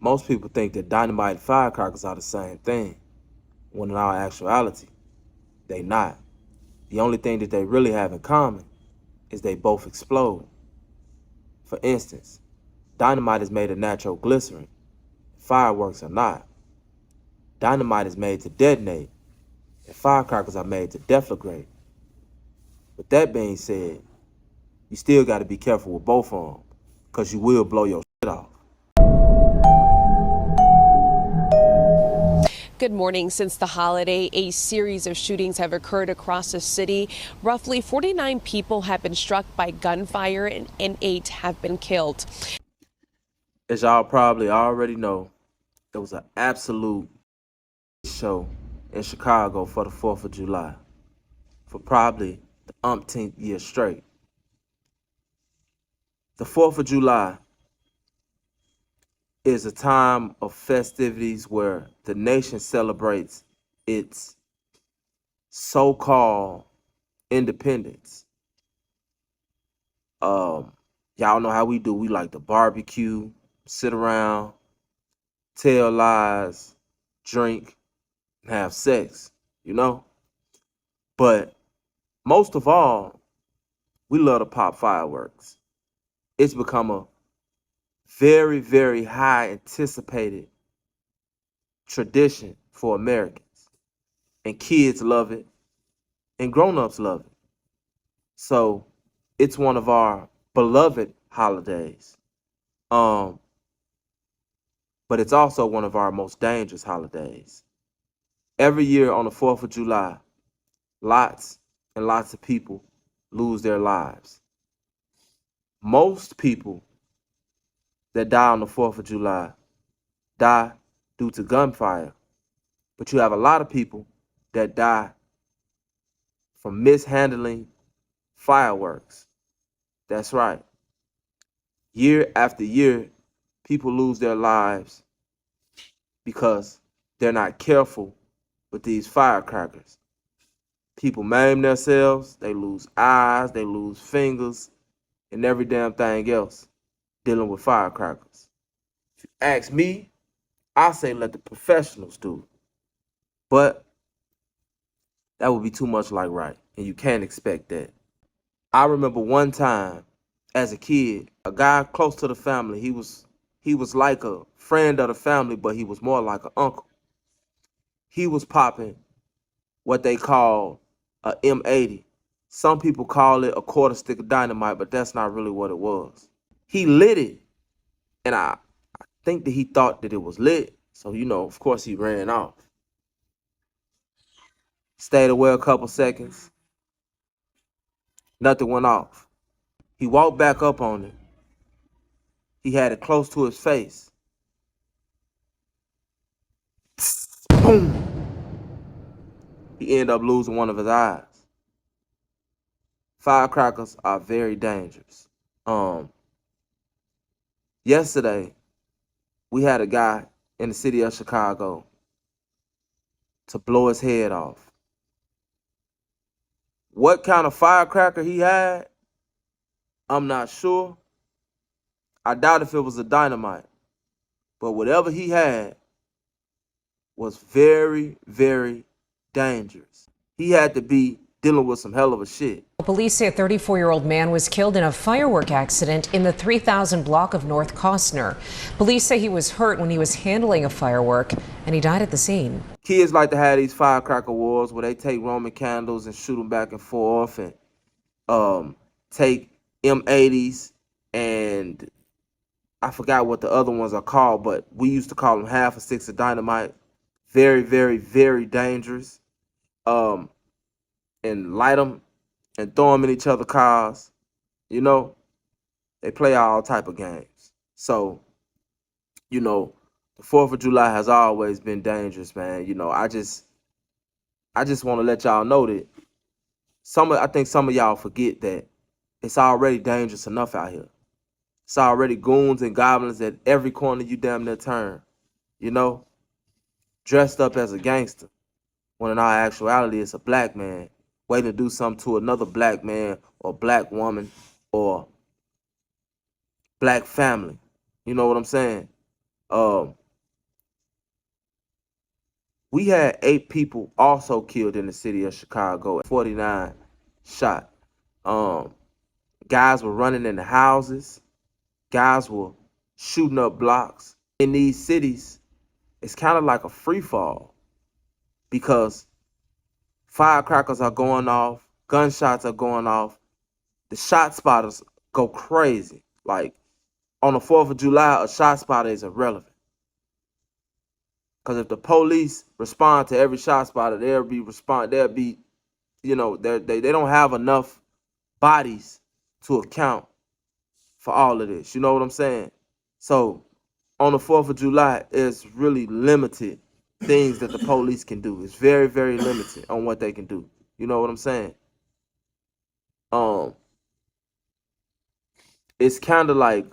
Most people think that dynamite and firecrackers are the same thing, when in all actuality, they not. The only thing that they really have in common is they both explode. For instance, dynamite is made of natural glycerin. Fireworks are not. Dynamite is made to detonate, and firecrackers are made to deflagrate. With that being said, you still got to be careful with both of them, because you will blow your shit off. Good morning. Since the holiday, a series of shootings have occurred across the city. Roughly 49 people have been struck by gunfire and 8 have been killed. As y'all probably already know, there was an absolute show in Chicago for the 4th of July for probably the umpteenth year straight. The 4th of July is a time of festivities where the nation celebrates its so-called independence. Y'all know how we do. We like to barbecue, sit around, tell lies, drink, and have sex, you know? But most of all, we love to pop fireworks. It's become a very, very high anticipated tradition for Americans. And kids love it, and grown-ups love it. So it's one of our beloved holidays. But it's also one of our most dangerous holidays. Every year on the 4th of July, lots and lots of people lose their lives. Most people that die on the 4th of July die due to gunfire. But you have a lot of people that die from mishandling fireworks. That's right. Year after year, people lose their lives because they're not careful with these firecrackers. People maim themselves, they lose eyes, they lose fingers, and every damn thing else dealing with firecrackers. If you ask me, I say let the professionals do it. But that would be too much like right, and you can't expect that. I remember one time as a kid, a guy close to the family, he was like a friend of the family, but he was more like an uncle. He was popping what they call a M80. Some people call it a quarter stick of dynamite, but that's not really what it was. He lit it, and I think that he thought that it was lit. So, of course he ran off. Stayed away a couple seconds. Nothing went off. He walked back up on it. He had it close to his face. Boom! He ended up losing one of his eyes. Firecrackers are very dangerous. Yesterday, we had a guy in the city of Chicago to blow his head off. What kind of firecracker he had, I'm not sure. I doubt if it was a dynamite. But whatever he had was very, very dangerous. He had to be dealing with some hell of a shit. Police say a 34-year-old man was killed in a firework accident in the 3000 block of North Costner. Police say he was hurt when he was handling a firework, and he died at the scene. Kids like to have these firecracker wars where they take Roman candles and shoot them back and forth, and take M80s, and I forgot what the other ones are called, but we used to call them half a sticks of dynamite. Very, very, very dangerous. And light them and throw them in each other's cars. They play all type of games. So, the 4th of July has always been dangerous, man. I just want to let y'all know that I think some of y'all forget that it's already dangerous enough out here. It's already goons and goblins at every corner you damn near turn, dressed up as a gangster, when in all actuality it's a black man waiting to do something to another black man or black woman or black family. You know what I'm saying? Um, we had 8 people also killed in the city of Chicago. 49 shot. Um, guys were running in the houses. Guys were shooting up blocks. In these cities, it's kind of like a free fall because firecrackers are going off, gunshots are going off. The shot spotters go crazy. Like on the 4th of July, a shot spotter is irrelevant. Because if the police respond to every shot spotter, they'll be, they don't have enough bodies to account for all of this. You know what I'm saying? So on the 4th of July, it's really limited things that the police can do. It's very, very limited on what they can do. You know what I'm saying? It's kind of like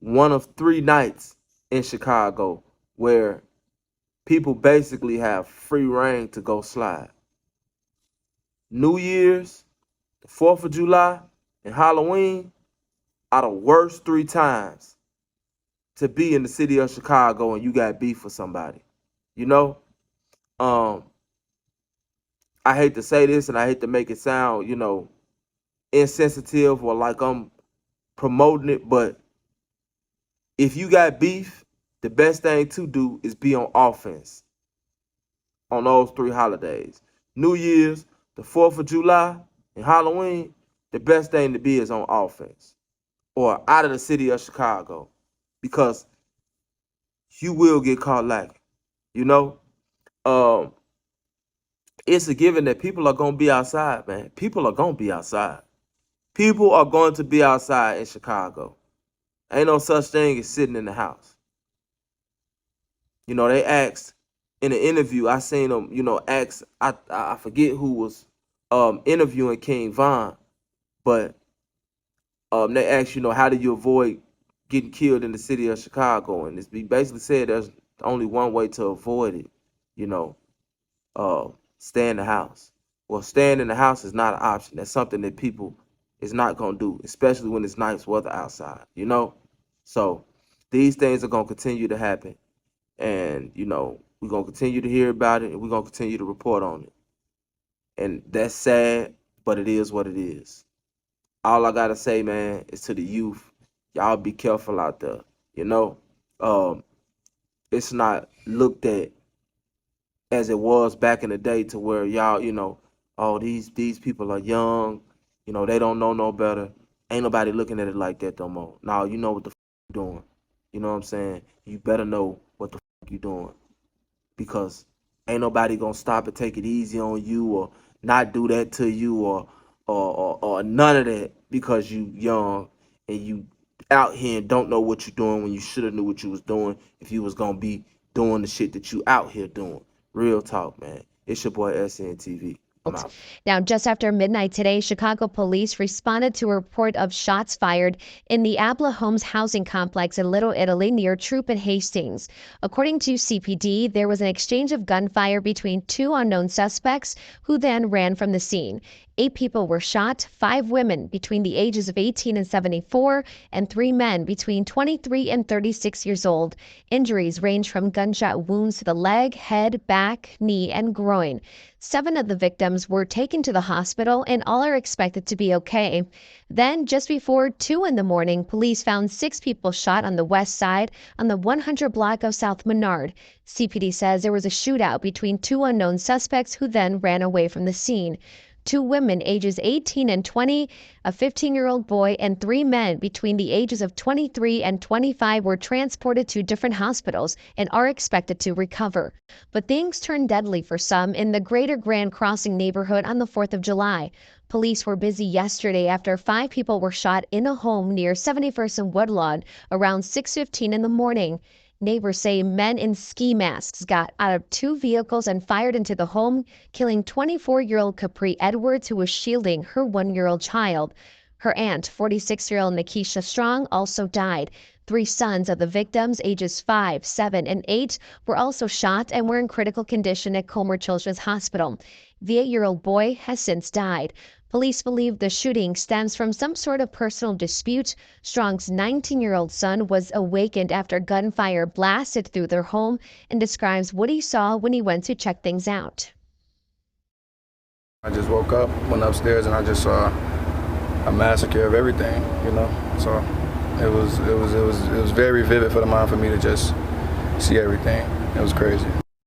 one of 3 nights in Chicago where people basically have free reign to go slide. New Year's, the 4th of July, and Halloween are the worst 3 times to be in the city of Chicago and you got beef with somebody. You know? I hate to say this and I hate to make it sound, insensitive or like I'm promoting it, but if you got beef, the best thing to do is be on offense on those 3 holidays. New Year's, the 4th of July, and Halloween, the best thing to be is on offense or out of the city of Chicago because you will get caught lacking. You know? It's a given that people are going to be outside, man. People are going to be outside. People are going to be outside in Chicago. Ain't no such thing as sitting in the house. They asked in an interview, I seen them, ask, I forget who was interviewing King Von, but they asked, how do you avoid getting killed in the city of Chicago? And he basically said there's only one way to avoid it, stay in the house. Well, staying in the house is not an option. That's something that people is not going to do, especially when it's nice weather outside, So these things are going to continue to happen. And, we're going to continue to hear about it and we're going to continue to report on it. And that's sad, but it is what it is. All I got to say, man, is to the youth, y'all be careful out there, It's not looked at as it was back in the day to where y'all, oh, these people are young, they don't know no better. Ain't nobody looking at it like that no more. Now you know what the you're doing. You know what I'm saying? You better know what the you're doing. Because ain't nobody gonna stop and take it easy on you or not do that to you or none of that because you young and you out here and don't know what you're doing when you should have knew what you was doing if you was gonna be doing the shit that you out here doing. Real talk, man. It's your boy SNTV. I'm out. Now, just after midnight today, Chicago police responded to a report of shots fired in the Abla Homes housing complex in Little Italy near Troop and Hastings. According to CPD, there was an exchange of gunfire between 2 unknown suspects who then ran from the scene. 8 people were shot, 5 women between the ages of 18 and 74, and 3 men between 23 and 36 years old. Injuries range from gunshot wounds to the leg, head, back, knee, and groin. 7 of the victims were taken to the hospital and all are expected to be okay. Then, just before 2 in the morning, police found 6 people shot on the west side on the 100 block of South Menard. CPD says there was a shootout between 2 unknown suspects who then ran away from the scene. 2 women ages 18 and 20, a 15-year-old boy, and 3 men between the ages of 23 and 25 were transported to different hospitals and are expected to recover. But things turned deadly for some in the Greater Grand Crossing neighborhood on the 4th of July. Police were busy yesterday after 5 people were shot in a home near 71st and Woodlawn around 6:15 in the morning. Neighbors say men in ski masks got out of 2 vehicles and fired into the home, killing 24-year-old Capri Edwards, who was shielding her 1-year-old child. Her aunt, 46-year-old Nikisha Strong, also died. 3 sons of the victims, ages 5, 7, and 8, were also shot and were in critical condition at Comer Children's Hospital. The 8-year-old boy has since died. Police believe the shooting stems from some sort of personal dispute. Strong's 19-year-old son was awakened after gunfire blasted through their home and describes what he saw when he went to check things out. I just woke up, went upstairs, and I just saw a massacre of everything, you know. So it was very vivid for the mind for me to just see everything. It was crazy.